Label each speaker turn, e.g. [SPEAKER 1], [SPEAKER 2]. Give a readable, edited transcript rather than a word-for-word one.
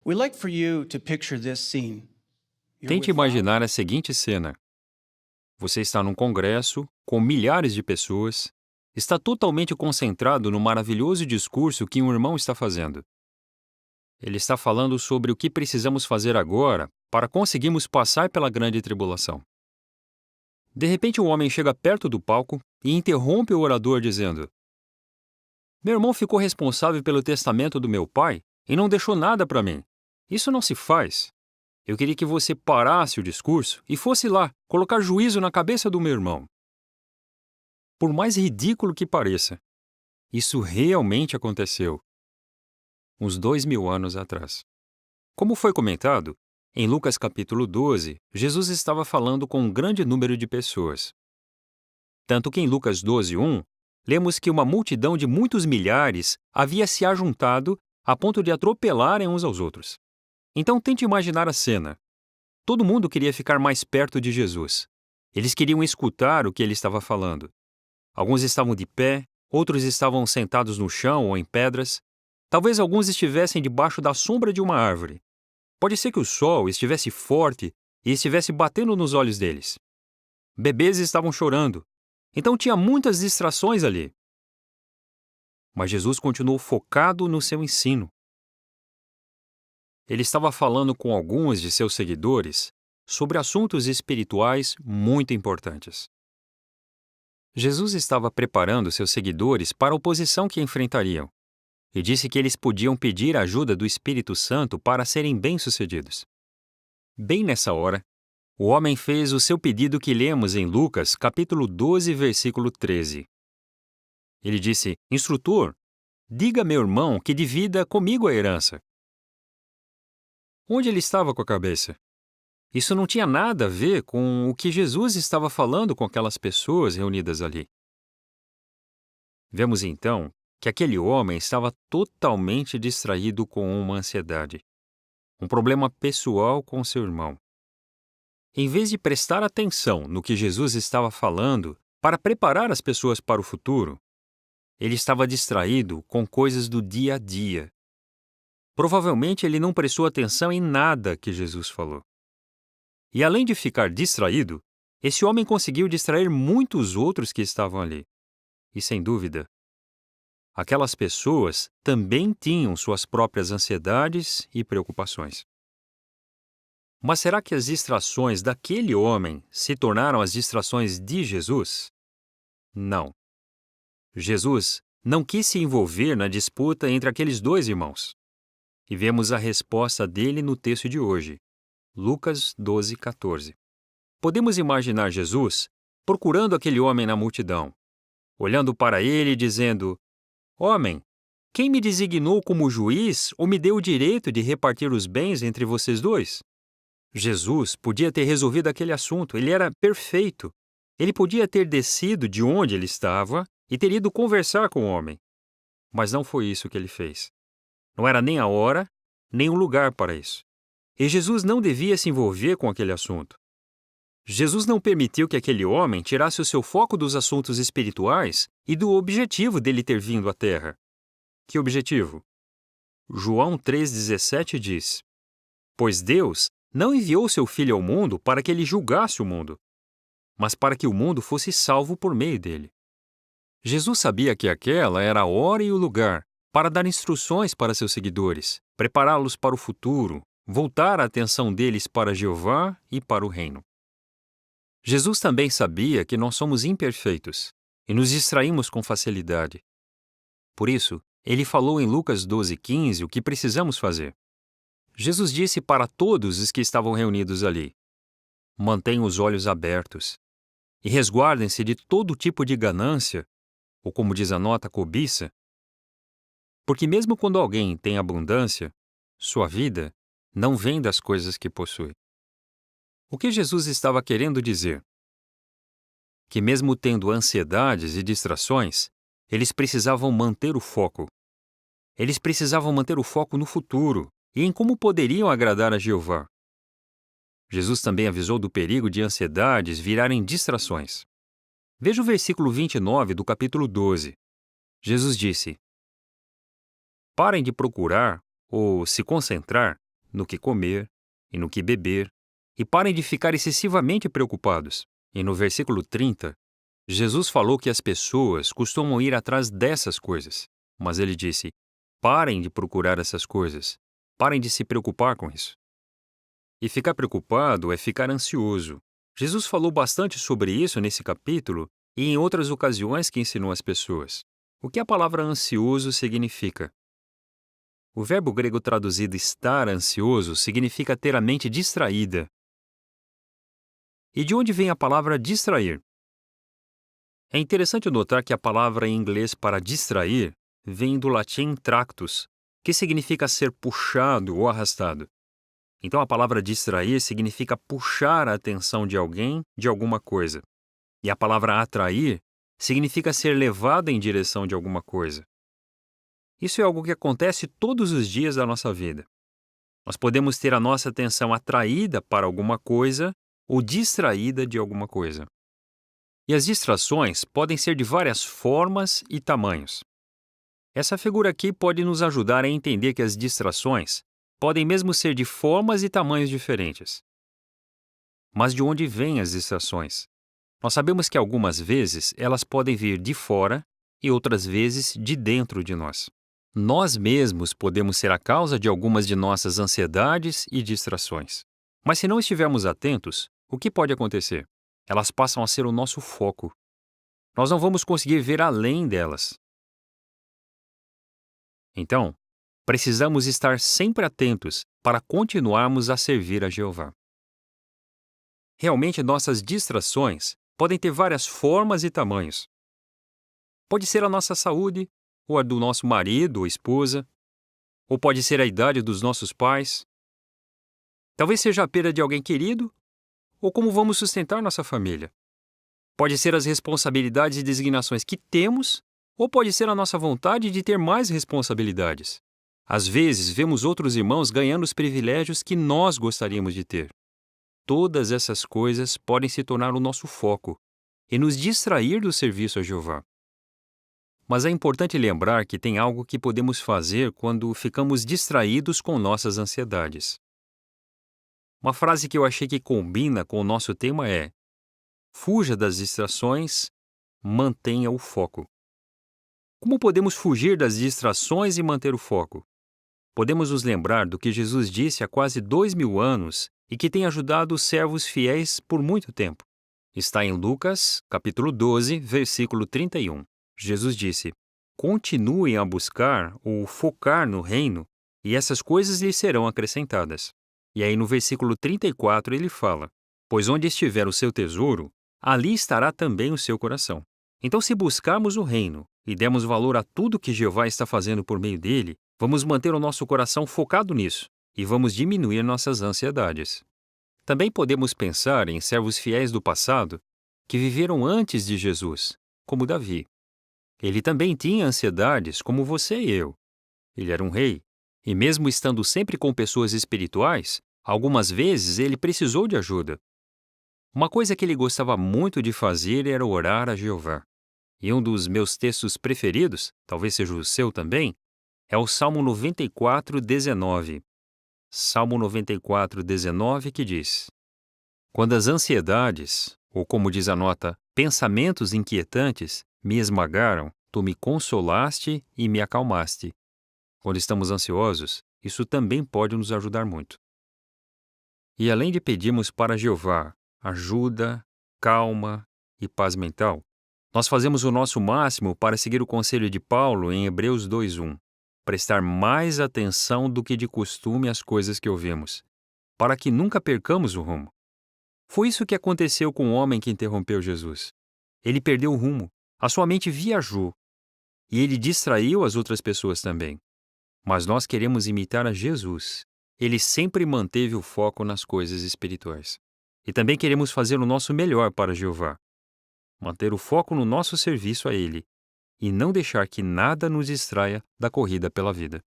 [SPEAKER 1] We'd like for you to picture this scene. You're
[SPEAKER 2] Tente
[SPEAKER 1] with
[SPEAKER 2] imaginar a seguinte cena. Você está num congresso, com milhares de pessoas, está totalmente concentrado no maravilhoso discurso que um irmão está fazendo. Ele está falando sobre o que precisamos fazer agora para conseguirmos passar pela grande tribulação. De repente, um homem chega perto do palco e interrompe o orador dizendo: Meu irmão ficou responsável pelo testamento do meu pai e não deixou nada para mim. Isso não se faz. Eu queria que você parasse o discurso e fosse lá colocar juízo na cabeça do meu irmão. Por mais ridículo que pareça, isso realmente aconteceu, uns 2000 anos atrás. Como foi comentado, em Lucas capítulo 12, Jesus estava falando com um grande número de pessoas. Tanto que em Lucas 12:1, lemos que uma multidão de muitos milhares havia se ajuntado a ponto de atropelarem uns aos outros. Então tente imaginar a cena. Todo mundo queria ficar mais perto de Jesus. Eles queriam escutar o que ele estava falando. Alguns estavam de pé, outros estavam sentados no chão ou em pedras. Talvez alguns estivessem debaixo da sombra de uma árvore. Pode ser que o sol estivesse forte e estivesse batendo nos olhos deles. Bebês estavam chorando. Então tinha muitas distrações ali. Mas Jesus continuou focado no seu ensino. Ele estava falando com alguns de seus seguidores sobre assuntos espirituais muito importantes. Jesus estava preparando seus seguidores para a oposição que enfrentariam e disse que eles podiam pedir a ajuda do Espírito Santo para serem bem-sucedidos. Bem nessa hora, o homem fez o seu pedido que lemos em Lucas, capítulo 12, versículo 13. Ele disse: Instrutor, diga a meu irmão que divida comigo a herança. Onde ele estava com a cabeça? Isso não tinha nada a ver com o que Jesus estava falando com aquelas pessoas reunidas ali. Vemos então que aquele homem estava totalmente distraído com uma ansiedade, um problema pessoal com seu irmão. Em vez de prestar atenção no que Jesus estava falando para preparar as pessoas para o futuro, ele estava distraído com coisas do dia a dia. Provavelmente ele não prestou atenção em nada que Jesus falou. E além de ficar distraído, esse homem conseguiu distrair muitos outros que estavam ali. E sem dúvida, aquelas pessoas também tinham suas próprias ansiedades e preocupações. Mas será que as distrações daquele homem se tornaram as distrações de Jesus? Não. Jesus não quis se envolver na disputa entre aqueles dois irmãos. E vemos a resposta dele no texto de hoje, Lucas 12:14. Podemos imaginar Jesus procurando aquele homem na multidão, olhando para ele e dizendo: Homem, quem me designou como juiz ou me deu o direito de repartir os bens entre vocês dois? Jesus podia ter resolvido aquele assunto, ele era perfeito. Ele podia ter descido de onde ele estava e ter ido conversar com o homem. Mas não foi isso que ele fez. Não era nem a hora, nem o lugar para isso. E Jesus não devia se envolver com aquele assunto. Jesus não permitiu que aquele homem tirasse o seu foco dos assuntos espirituais e do objetivo dele ter vindo à Terra. Que objetivo? João 3,17 diz: Pois Deus não enviou seu Filho ao mundo para que ele julgasse o mundo, mas para que o mundo fosse salvo por meio dele. Jesus sabia que aquela era a hora e o lugar para dar instruções para seus seguidores, prepará-los para o futuro, voltar a atenção deles para Jeová e para o reino. Jesus também sabia que nós somos imperfeitos e nos distraímos com facilidade. Por isso, ele falou em Lucas 12:15 o que precisamos fazer. Jesus disse para todos os que estavam reunidos ali: Mantenham os olhos abertos e resguardem-se de todo tipo de ganância, ou como diz a nota, cobiça, porque mesmo quando alguém tem abundância, sua vida não vem das coisas que possui. O que Jesus estava querendo dizer? Que mesmo tendo ansiedades e distrações, eles precisavam manter o foco. Eles precisavam manter o foco no futuro e em como poderiam agradar a Jeová. Jesus também avisou do perigo de ansiedades virarem distrações. Veja o versículo 29 do capítulo 12. Jesus disse: Parem de procurar ou se concentrar no que comer e no que beber, e parem de ficar excessivamente preocupados. E no versículo 30, Jesus falou que as pessoas costumam ir atrás dessas coisas, mas ele disse: parem de procurar essas coisas, parem de se preocupar com isso. E ficar preocupado é ficar ansioso. Jesus falou bastante sobre isso nesse capítulo e em outras ocasiões que ensinou às pessoas. O que a palavra ansioso significa? O verbo grego traduzido estar ansioso significa ter a mente distraída. E de onde vem a palavra distrair? É interessante notar que a palavra em inglês para distrair vem do latim tractus, que significa ser puxado ou arrastado. Então a palavra distrair significa puxar a atenção de alguém de alguma coisa. E a palavra atrair significa ser levado em direção de alguma coisa. Isso é algo que acontece todos os dias da nossa vida. Nós podemos ter a nossa atenção atraída para alguma coisa ou distraída de alguma coisa. E as distrações podem ser de várias formas e tamanhos. Essa figura aqui pode nos ajudar a entender que as distrações podem mesmo ser de formas e tamanhos diferentes. Mas de onde vêm as distrações? Nós sabemos que algumas vezes elas podem vir de fora e outras vezes de dentro de nós. Nós mesmos podemos ser a causa de algumas de nossas ansiedades e distrações. Mas se não estivermos atentos, o que pode acontecer? Elas passam a ser o nosso foco. Nós não vamos conseguir ver além delas. Então, precisamos estar sempre atentos para continuarmos a servir a Jeová. Realmente, nossas distrações podem ter várias formas e tamanhos. Pode ser a nossa saúde, ou a do nosso marido ou esposa, ou pode ser a idade dos nossos pais. Talvez seja a perda de alguém querido, ou como vamos sustentar nossa família. Pode ser as responsabilidades e designações que temos, ou pode ser a nossa vontade de ter mais responsabilidades. Às vezes, vemos outros irmãos ganhando os privilégios que nós gostaríamos de ter. Todas essas coisas podem se tornar o nosso foco e nos distrair do serviço a Jeová. Mas é importante lembrar que tem algo que podemos fazer quando ficamos distraídos com nossas ansiedades. Uma frase que eu achei que combina com o nosso tema é: fuja das distrações, mantenha o foco. Como podemos fugir das distrações e manter o foco? Podemos nos lembrar do que Jesus disse há quase 2000 anos e que tem ajudado os servos fiéis por muito tempo. Está em Lucas, capítulo 12, versículo 31. Jesus disse: continuem a buscar ou focar no reino, e essas coisas lhes serão acrescentadas. E aí no versículo 34 ele fala: pois onde estiver o seu tesouro, ali estará também o seu coração. Então, se buscarmos o reino e dermos valor a tudo que Jeová está fazendo por meio dele, vamos manter o nosso coração focado nisso e vamos diminuir nossas ansiedades. Também podemos pensar em servos fiéis do passado que viveram antes de Jesus, como Davi. Ele também tinha ansiedades como você e eu. Ele era um rei, e mesmo estando sempre com pessoas espirituais, algumas vezes ele precisou de ajuda. Uma coisa que ele gostava muito de fazer era orar a Jeová. E um dos meus textos preferidos, talvez seja o seu também, é o Salmo 94, 19. Salmo 94, 19, que diz: quando as ansiedades, ou como diz a nota, pensamentos inquietantes, me esmagaram, tu me consolaste e me acalmaste. Quando estamos ansiosos, isso também pode nos ajudar muito. E além de pedirmos para Jeová ajuda, calma e paz mental, nós fazemos o nosso máximo para seguir o conselho de Paulo em Hebreus 2:1, prestar mais atenção do que de costume às coisas que ouvimos, para que nunca percamos o rumo. Foi isso que aconteceu com o homem que interrompeu Jesus. Ele perdeu o rumo, a sua mente viajou, e ele distraiu as outras pessoas também. Mas nós queremos imitar a Jesus. Ele sempre manteve o foco nas coisas espirituais. E também queremos fazer o nosso melhor para Jeová. Manter o foco no nosso serviço a Ele e não deixar que nada nos distraia da corrida pela vida.